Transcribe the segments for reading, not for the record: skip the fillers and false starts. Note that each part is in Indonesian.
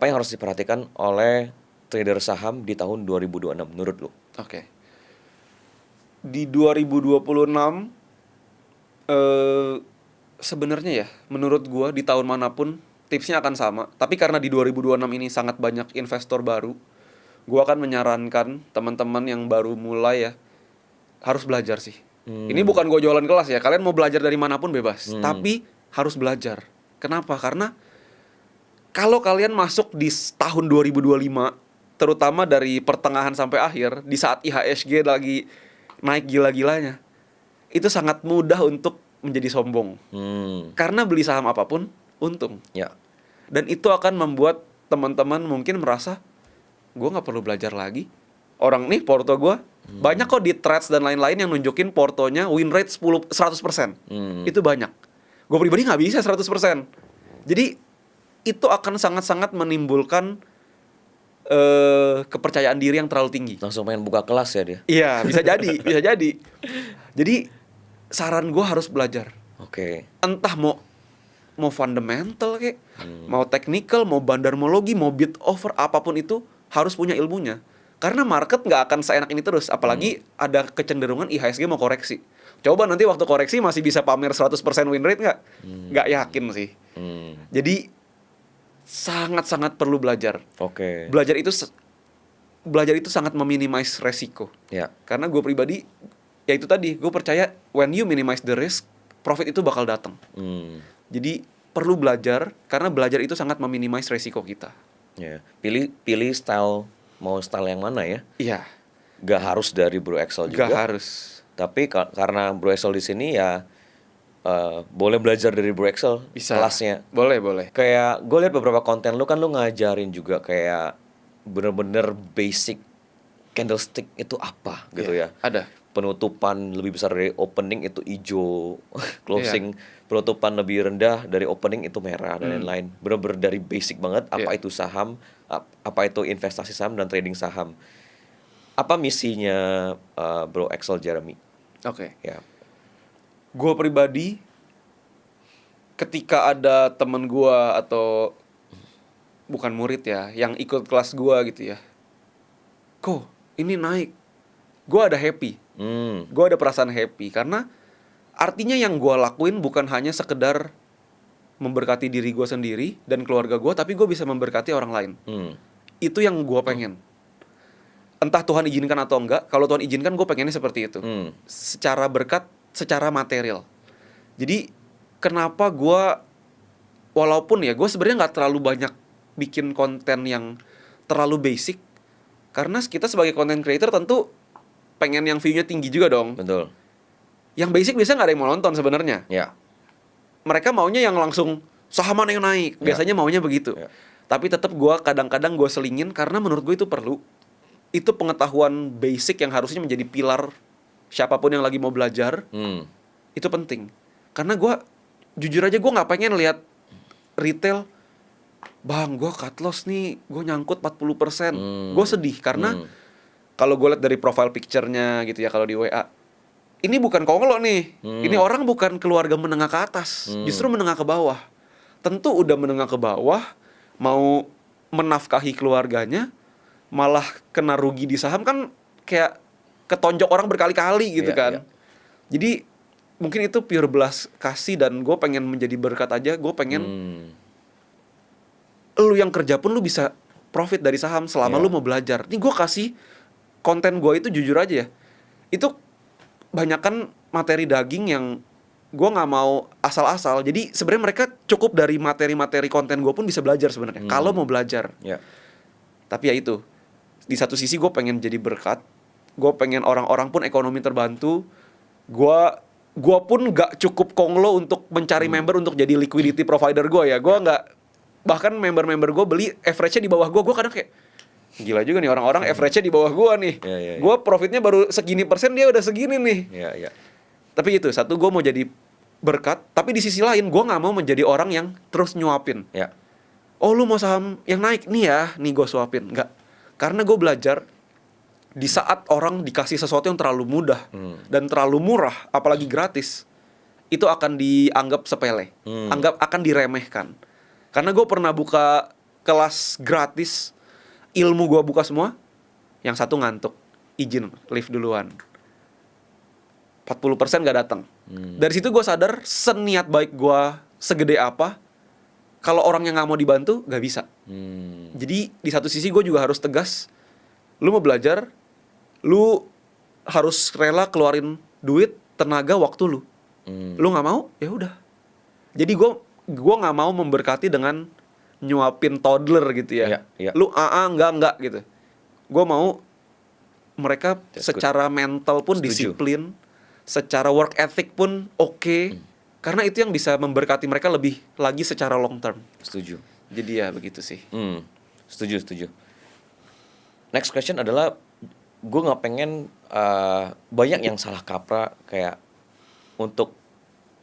apa yang harus diperhatikan oleh trader saham di tahun 2026 menurut lu? Oke. Di 2026 sebenarnya ya, menurut gua di tahun manapun tipsnya akan sama. Tapi karena di 2026 ini sangat banyak investor baru, gua akan menyarankan teman-teman yang baru mulai ya harus belajar sih. Ini bukan gua jualan kelas ya. Kalian mau belajar dari manapun bebas, tapi harus belajar. Kenapa? Karena kalau kalian masuk di tahun 2025, terutama dari pertengahan sampai akhir, di saat IHSG lagi naik gila-gilanya, itu sangat mudah untuk menjadi sombong. Karena beli saham apapun, untung. Ya. Dan itu akan membuat teman-teman mungkin merasa, gue gak perlu belajar lagi. Orang nih, porto gue, banyak kok di Threads dan lain-lain yang nunjukin portonya win rate 100%. Itu banyak. Gue pribadi gak bisa 100%. Jadi, itu akan sangat-sangat menimbulkan kepercayaan diri yang terlalu tinggi. Langsung pengen buka kelas ya dia? Iya, bisa jadi, bisa jadi. Jadi, saran gue harus belajar. Oke. Entah mau fundamental kayak, mau technical, mau bandarmologi, mau bid over, apapun itu harus punya ilmunya. Karena market nggak akan seenak ini terus, apalagi ada kecenderungan IHSG mau koreksi. Coba nanti waktu koreksi masih bisa pamer 100% win rate nggak? Nggak yakin sih. Jadi sangat-sangat perlu belajar. Oke. Belajar itu sangat meminimize resiko. Ya. Karena gue pribadi, ya itu tadi, gue percaya when you minimize the risk, profit itu bakal datang. Jadi perlu belajar, karena belajar itu sangat meminimize resiko kita. Ya. Pilih style, mau style yang mana ya? Iya. Gak harus dari Bro Excel juga. Gak harus. Tapi karena Bro Excel di sini ya boleh belajar dari Bro Excel. Bisa. Kelasnya. Boleh. Kayak gue lihat beberapa konten lu kan lu ngajarin juga kayak bener-bener basic candlestick itu apa gitu ya. Ada. Penutupan lebih besar dari opening itu hijau, closing penutupan lebih rendah dari opening itu merah dan lain-lain. Bener-bener dari basic banget apa itu saham, apa itu investasi saham dan trading saham. Apa misinya Bro Excel Jeremy? Oke. Ya. Gue pribadi, ketika ada temen gue atau bukan murid ya, yang ikut kelas gue gitu ya, kok ini naik, gue ada happy. Gue ada perasaan happy karena artinya yang gue lakuin bukan hanya sekedar memberkati diri gue sendiri dan keluarga gue, tapi gue bisa memberkati orang lain. Itu yang gue pengen. Entah Tuhan izinkan atau enggak, kalau Tuhan izinkan gue pengennya seperti itu. Secara berkat, secara material. Jadi kenapa gue, walaupun ya gue sebenarnya nggak terlalu banyak bikin konten yang terlalu basic, karena kita sebagai content creator tentu pengen yang view-nya tinggi juga dong. Betul. Yang basic biasanya nggak ada yang mau nonton sebenarnya. Ya. Mereka maunya yang langsung saham mana yang naik. Biasanya maunya begitu. Ya. Tapi tetap gue kadang-kadang gue selingin karena menurut gue itu perlu. Itu pengetahuan basic yang harusnya menjadi pilar siapapun yang lagi mau belajar. Itu penting. Karena gue jujur aja gue nggak pengen lihat retail, bang gue cut loss nih, gue nyangkut 40%. Gue sedih karena kalau gue lihat dari profile picture-nya gitu ya, kalau di WA, ini bukan konglo nih. Ini orang bukan keluarga menengah ke atas, justru menengah ke bawah. Tentu udah menengah ke bawah, mau menafkahi keluarganya, malah kena rugi di saham kan kayak ketonjok orang berkali-kali gitu kan. Jadi mungkin itu pure belas kasih dan gue pengen menjadi berkat aja. Gue pengen lu yang kerja pun lu bisa profit dari saham selama lu mau belajar. Nih gue kasih konten gue itu jujur aja ya, itu banyakan materi daging yang gue nggak mau asal-asal. Jadi sebenarnya mereka cukup dari materi-materi konten gue pun bisa belajar sebenarnya kalau mau belajar. Tapi ya itu, di satu sisi gue pengen jadi berkat, gue pengen orang-orang pun ekonomi terbantu. Gue pun nggak cukup konglo untuk mencari member untuk jadi liquidity provider gue ya. Gue nggak, bahkan member-member gue beli average-nya di bawah gue kadang kayak gila juga nih orang-orang average-nya di bawah gue nih. Gue profitnya baru segini persen, dia udah segini nih. Tapi itu, satu, gue mau jadi berkat, tapi di sisi lain gue nggak mau menjadi orang yang terus nyuapin. Oh lu mau saham yang naik nih ya, nih gue suapin. Nggak, karena gue belajar di saat orang dikasih sesuatu yang terlalu mudah dan terlalu murah, apalagi gratis, itu akan dianggap sepele, akan diremehkan. Karena gue pernah buka kelas gratis, ilmu gue buka semua, yang satu ngantuk, izin leave duluan. 40% gak datang. Dari situ gue sadar, seniat baik gue segede apa, kalau orang yang gak mau dibantu, gak bisa. Jadi di satu sisi gue juga harus tegas, lu mau belajar, lu harus rela keluarin duit, tenaga, waktu lu. Lu gak mau, ya udah. Jadi gue nggak mau memberkati dengan nyuapin toddler gitu ya. Iya. Lu enggak gitu. Gue mau mereka That's secara mental pun Setuju. disiplin, secara work ethic pun oke. Karena itu yang bisa memberkati mereka lebih lagi secara long term. Setuju. Jadi ya begitu sih. Setuju. Next question adalah, gue nggak pengen banyak yang salah kaprah kayak untuk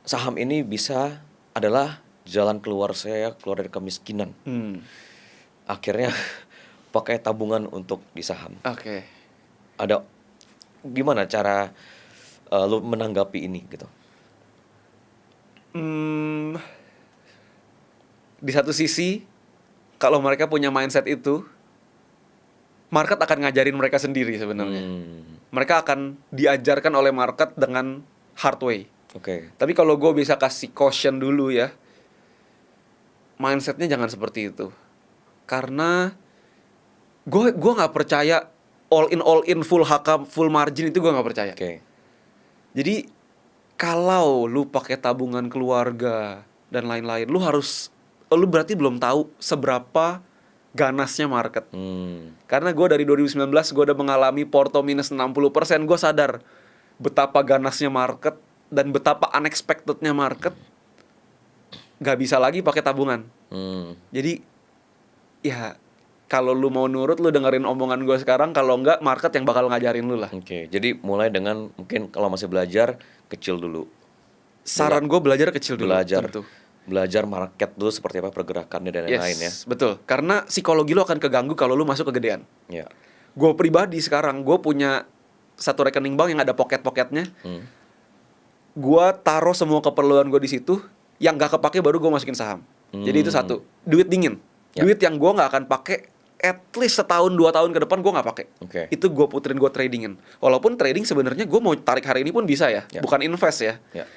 saham ini bisa adalah jalan keluar saya keluar dari kemiskinan. Akhirnya pakai tabungan untuk di saham. Oke. Ada gimana cara lo menanggapi ini gitu? Di satu sisi, kalau mereka punya mindset itu, market akan ngajarin mereka sendiri sebenarnya. Mereka akan diajarkan oleh market dengan hard way. Oke. Tapi kalau gue bisa kasih caution dulu ya, mindsetnya jangan seperti itu. Karena gue nggak percaya all in full HK full margin, itu gue nggak percaya. Oke. Jadi kalau lu pakai tabungan keluarga dan lain-lain, lu berarti belum tahu seberapa ganasnya market. Karena gue dari 2019 gue udah mengalami porto minus 60%, gue sadar betapa ganasnya market dan betapa unexpectednya market. Gak bisa lagi pakai tabungan. Jadi ya kalau lu mau nurut, lu dengerin omongan gue sekarang. Kalau enggak, market yang bakal ngajarin lu lah. Oke. Jadi mulai dengan mungkin kalau masih belajar kecil dulu. Saran gue belajar kecil dulu. Tentu. Belajar market dulu seperti apa pergerakannya dan lain-lain ya. Betul. Karena psikologi lu akan keganggu kalau lu masuk kegedean. Ya. Gue pribadi sekarang, gue punya satu rekening bank yang ada pocket-pocketnya. Gue taruh semua keperluan gue di situ. Yang gak kepake baru gue masukin saham. Jadi itu satu. Duit dingin. Ya. Duit yang gue gak akan pakai at least setahun 2 tahun ke depan gue gak pakai. Oke. Itu gue puterin, gue tradingin. Walaupun trading sebenarnya gue mau tarik hari ini pun bisa ya. Ya. Bukan invest ya. Ya.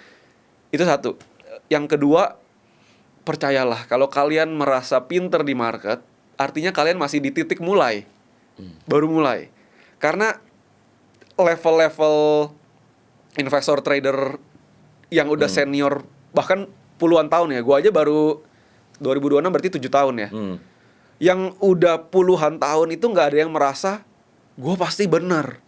Itu satu. Yang kedua, percayalah, kalau kalian merasa pinter di market, artinya kalian masih di titik mulai. Baru mulai. Karena level-level investor trader yang udah senior, bahkan puluhan tahun ya. Gue aja baru 2026 berarti 7 tahun ya. Yang udah puluhan tahun itu gak ada yang merasa gue pasti benar,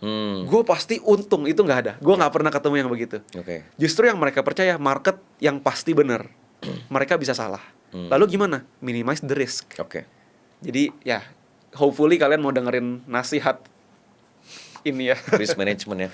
gue pasti untung. Itu gak ada. Gue gak pernah ketemu yang begitu. Oke. Justru yang mereka percaya market yang pasti benar. Mereka bisa salah. Lalu gimana? Minimize the risk. Oke. Jadi ya, hopefully kalian mau dengerin nasihat ini ya. Risk management ya.